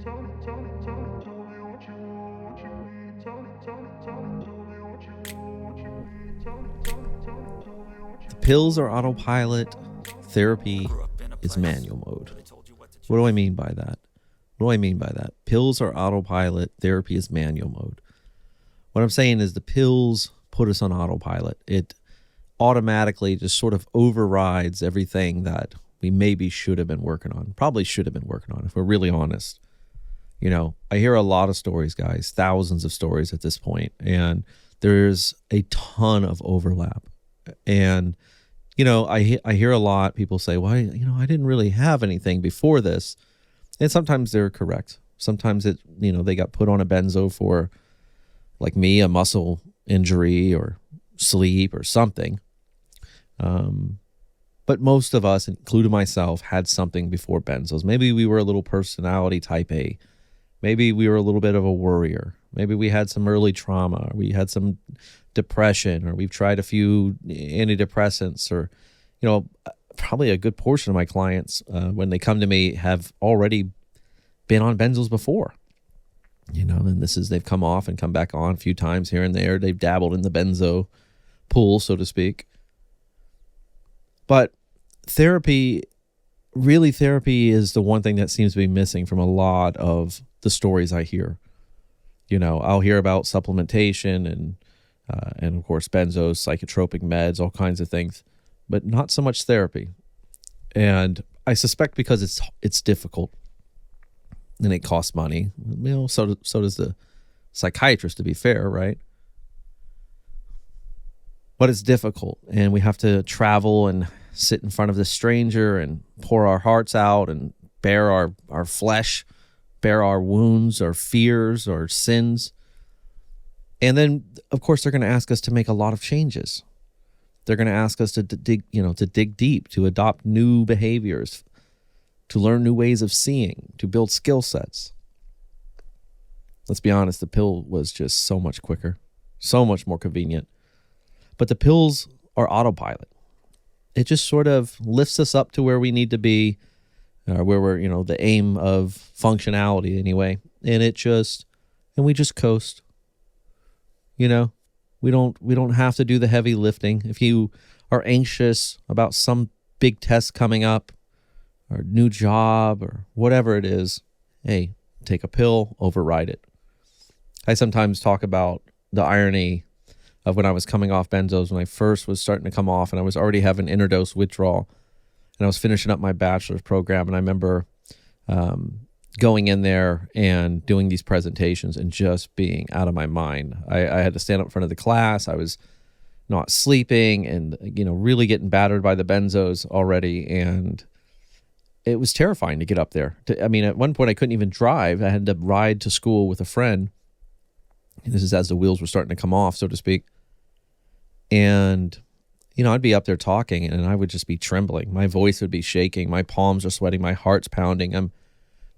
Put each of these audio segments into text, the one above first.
The pills are autopilot. Therapy is manual mode. What do I mean by that? What do I mean by that? Pills are autopilot. Therapy is manual mode. What I'm saying is the pills put us on autopilot. It automatically just sort of overrides everything that we maybe should have been working on. Probably should have been working on, if we're really honest. You know, I hear a lot of stories, guys, thousands of stories at this point, and there's a ton of overlap. And, you know, I hear a lot, people say, well, I didn't really have anything before this. And sometimes they're correct. Sometimes they got put on a benzo for, like me, a muscle injury or sleep or something. But most of us, including myself, had something before benzos. Maybe we were a little personality type A. Maybe we were a little bit of a worrier. Maybe we had some early trauma. Or we had some depression, or we've tried a few antidepressants, or, probably a good portion of my clients, when they come to me, have already been on benzos before. And they've come off and come back on a few times here and there. They've dabbled in the benzo pool, so to speak. But therapy is the one thing that seems to be missing from a lot of the stories I hear. I'll hear about supplementation and of course benzos, psychotropic meds, all kinds of things, but not so much therapy. And I suspect because it's difficult and it costs money. So does the psychiatrist, to be fair, right? But it's difficult, and we have to travel and sit in front of this stranger and pour our hearts out and bare our flesh, bare our wounds, our fears, our sins. And then, of course, they're going to ask us to make a lot of changes. They're going to ask us to dig deep, to adopt new behaviors, to learn new ways of seeing, to build skill sets. Let's be honest, the pill was just so much quicker, so much more convenient. But the pills are autopilot. It just sort of lifts us up to where we need to be, where we're, the aim of functionality anyway. And we just coast. We don't have to do the heavy lifting. If you are anxious about some big test coming up, or new job, or whatever it is, hey, take a pill, override it. I sometimes talk about the irony of when I was coming off benzos, when I first was starting to come off, and I was already having interdose withdrawal, and I was finishing up my bachelor's program, and I remember going in there and doing these presentations and just being out of my mind. I had to stand up in front of the class. I was not sleeping and, really getting battered by the benzos already, and it was terrifying to get up there. At one point I couldn't even drive. I had to ride to school with a friend. And this is as the wheels were starting to come off, so to speak. And, I'd be up there talking and I would just be trembling. My voice would be shaking. My palms are sweating. My heart's pounding. I'm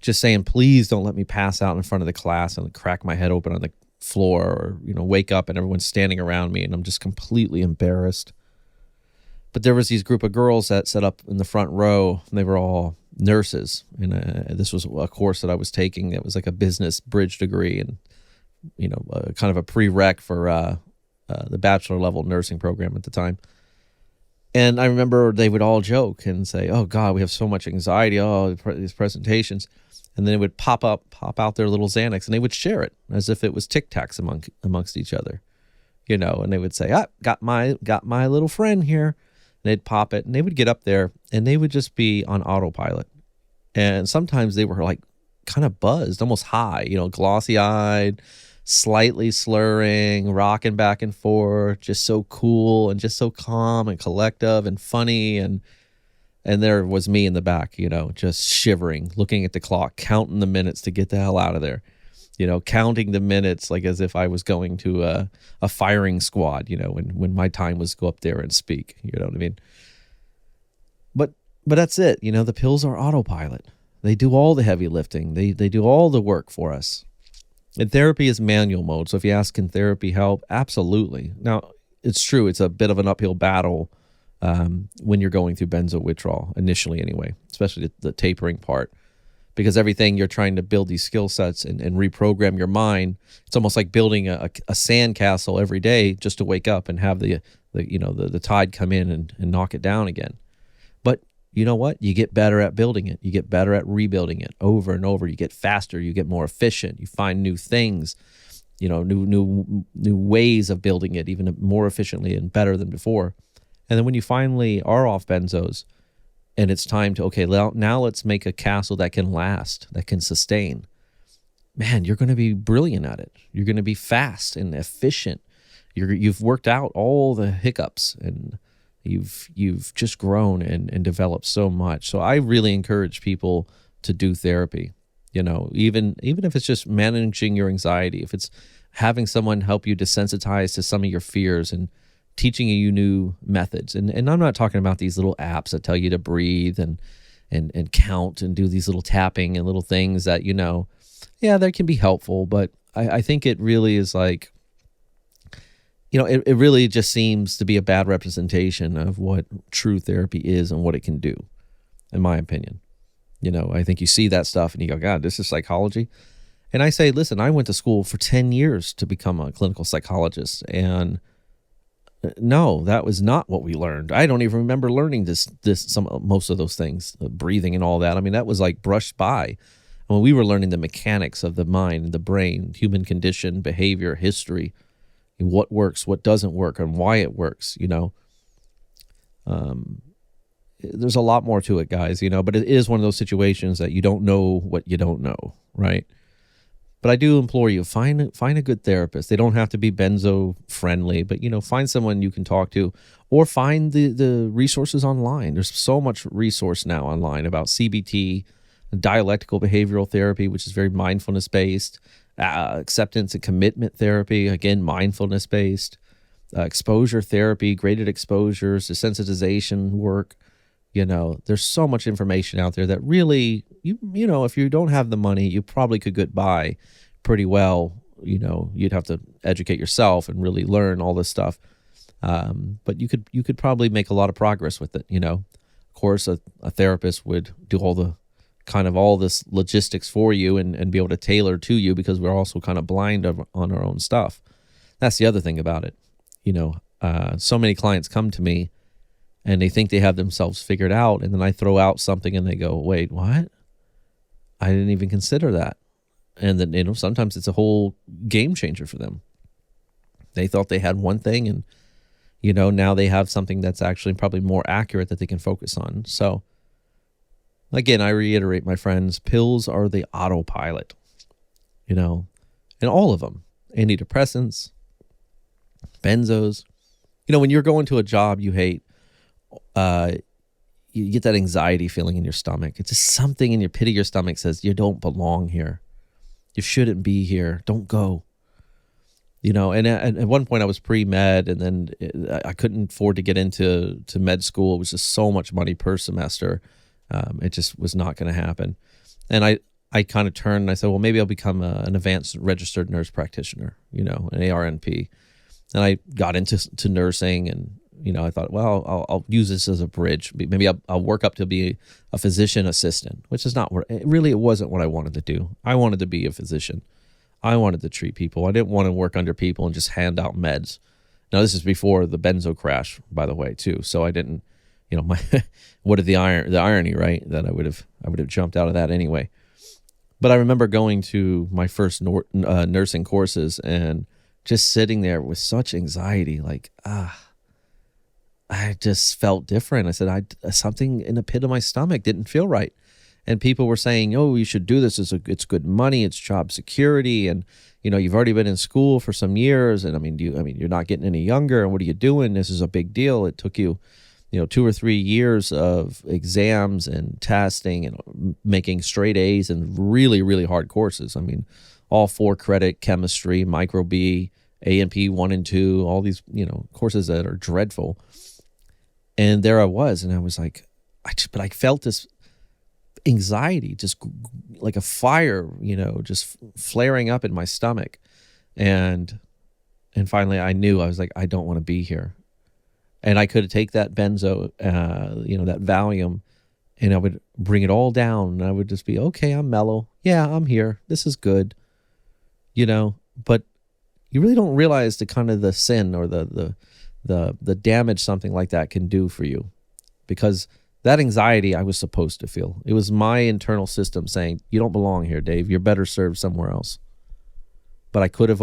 just saying, please don't let me pass out in front of the class and crack my head open on the floor, or, wake up and everyone's standing around me and I'm just completely embarrassed. But there was these group of girls that sat up in the front row, and they were all nurses. And this was a course that I was taking. It was like a business bridge degree, and, kind of a prereq for the bachelor level nursing program at the time. And I remember they would all joke and say, oh God, we have so much anxiety. Oh, these presentations. And then it would pop out their little Xanax, and they would share it as if it was Tic Tacs amongst each other, and they would say, got my little friend here. And they'd pop it, and they would get up there and they would just be on autopilot. And sometimes they were like kind of buzzed, almost high, glossy eyed, slightly slurring, rocking back and forth, just so cool and just so calm and collective and funny. And there was me in the back, just shivering, looking at the clock, counting the minutes to get the hell out of there, counting the minutes like as if I was going to a firing squad, when my time was to go up there and speak, you know what I mean? But that's it. The pills are autopilot. They do all the heavy lifting. They do all the work for us. And therapy is manual mode. So if you ask, can therapy help? Absolutely. Now, it's true. It's a bit of an uphill battle when you're going through benzo withdrawal, initially anyway, especially the tapering part, because everything you're trying to build these skill sets and reprogram your mind. It's almost like building a sand castle every day just to wake up and have the tide come in and knock it down again. But you know what? You get better at building it. You get better at rebuilding it over and over. You get faster. You get more efficient. You find new things, new ways of building it even more efficiently and better than before. And then when you finally are off benzos, and it's time to, okay, now let's make a castle that can last, that can sustain. Man, you're going to be brilliant at it. You're going to be fast and efficient. You've worked out all the hiccups, and you've just grown and developed so much. So I really encourage people to do therapy. Even if it's just managing your anxiety, if it's having someone help you desensitize to some of your fears and teaching you new methods. And I'm not talking about these little apps that tell you to breathe and count and do these little tapping and little things that, that can be helpful. But I think it really is like, it really just seems to be a bad representation of what true therapy is and what it can do, in my opinion. I think you see that stuff and you go, God, this is psychology. And I say, listen, I went to school for 10 years to become a clinical psychologist, and no, that was not what we learned. I don't even remember learning most of those things, breathing and all that. I mean, that was like brushed by when we were learning the mechanics of the mind, the brain, human condition, behavior, history, what works, what doesn't work, and why it works. There's a lot more to it, guys. But it is one of those situations that you don't know what you don't know, right? But I do implore you, find a good therapist. They don't have to be benzo friendly, but find someone you can talk to, or find the resources online. There's so much resource now online about CBT, dialectical behavioral therapy, which is very mindfulness based, acceptance and commitment therapy, again mindfulness based, exposure therapy, graded exposures, desensitization work. There's so much information out there that really, if you don't have the money, you probably could get by pretty well. You'd have to educate yourself and really learn all this stuff. But you could probably make a lot of progress with it. Of course, a therapist would do all this logistics for you and be able to tailor to you, because we're also kind of blind on our own stuff. That's the other thing about it. So many clients come to me and they think they have themselves figured out, and then I throw out something and they go, wait, what? I didn't even consider that. And then, sometimes it's a whole game changer for them. They thought they had one thing, and, now they have something that's actually probably more accurate that they can focus on. So, again, I reiterate, my friends, pills are the autopilot, and all of them, antidepressants, benzos. When you're going to a job you hate, you get that anxiety feeling in your stomach. It's just something in your pit of your stomach says, you don't belong here. You shouldn't be here. Don't go. And at one point I was pre-med, and then I couldn't afford to get into med school. It was just so much money per semester. It just was not going to happen. And I kind of turned and I said, well, maybe I'll become an advanced registered nurse practitioner, an ARNP. And I got into nursing, and I thought, well, I'll use this as a bridge. Maybe I'll work up to be a physician assistant, which is not it wasn't what I wanted to do. I wanted to be a physician. I wanted to treat people. I didn't want to work under people and just hand out meds. Now, this is before the benzo crash, by the way, too. So I didn't, what is the irony, right? That I would have jumped out of that anyway. But I remember going to my first nursing courses and just sitting there with such anxiety, like, I just felt different. I said, something in the pit of my stomach didn't feel right. And people were saying, oh, you should do this. It's good money. It's job security. And, you've already been in school for some years. And you're not getting any younger. And what are you doing? This is a big deal. It took you, 2 or 3 years of exams and testing and making straight A's and really, really hard courses. All 4 credit chemistry, micro B, A&P 1 and 2, all these, courses that are dreadful. And there I was, and I was like, but I felt this anxiety, just like a fire, just flaring up in my stomach. And finally I knew, I was like, I don't want to be here. And I could take that benzo, that Valium, and I would bring it all down, and I would just be, okay, I'm mellow. Yeah, I'm here. This is good. But you really don't realize the kind of the sin or the damage something like that can do for you, because that anxiety I was supposed to feel. It was my internal system saying, you don't belong here, Dave. You're better served somewhere else. But I could have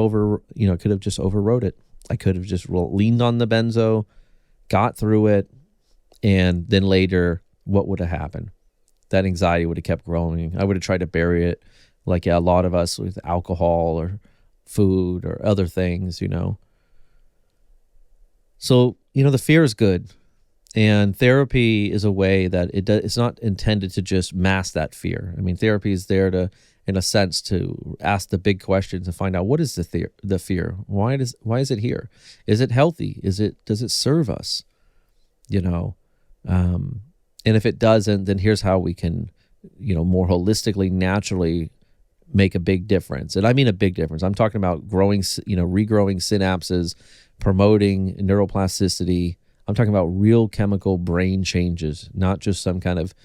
just overrode it. I could have just leaned on the benzo, got through it, and then later, what would have happened? That anxiety would have kept growing. I would have tried to bury it, like a lot of us, with alcohol or food or other things, So, the fear is good. And therapy is a way that it's not intended to just mask that fear. I mean, therapy is there to, in a sense, to ask the big questions and find out, what is the fear? Why is it here? Is it healthy? Does it serve us? And if it doesn't, then here's how we can, more holistically, naturally make a big difference. And I mean a big difference. I'm talking about regrowing synapses, promoting neuroplasticity. I'm talking about real chemical brain changes, not just some kind of,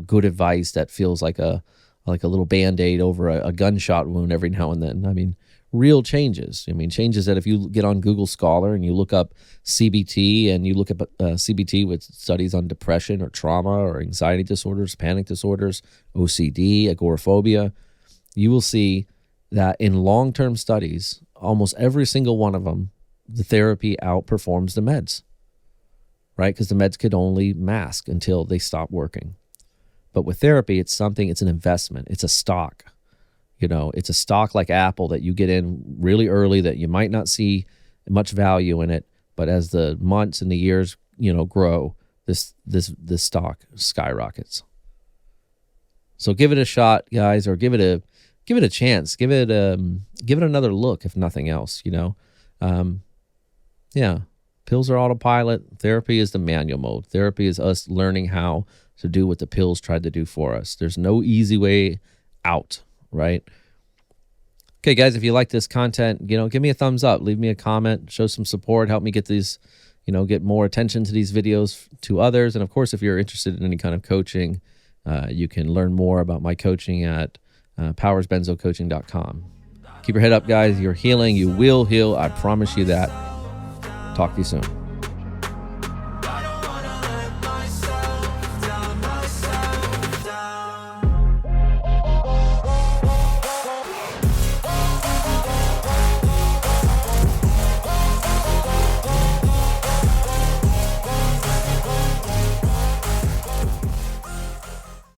good advice that feels like a little Band-Aid over a gunshot wound every now and then. I mean, real changes. I mean, changes that if you get on Google Scholar and you look up CBT and you look at CBT with studies on depression or trauma or anxiety disorders, panic disorders, OCD, agoraphobia, you will see that in long-term studies, almost every single one of them, the therapy outperforms the meds, right? Because the meds could only mask until they stop working. But with therapy, it's an investment. It's a stock. It's a stock like Apple that you get in really early that you might not see much value in it, but as the months and the years, grow, this stock skyrockets. So give it a shot, guys, or give it a chance. Give it another look, if nothing else. Pills are autopilot. Therapy is the manual mode. Therapy is us learning how to do what the pills tried to do for us. There's no easy way out, right? Okay, guys, if you like this content, give me a thumbs up, leave me a comment, show some support, help me get these, get more attention to these videos to others. And of course, if you're interested in any kind of coaching, you can learn more about my coaching at powersbenzocoaching.com. Keep your head up, guys. You're healing. You will heal. I promise you that. Talk to you soon.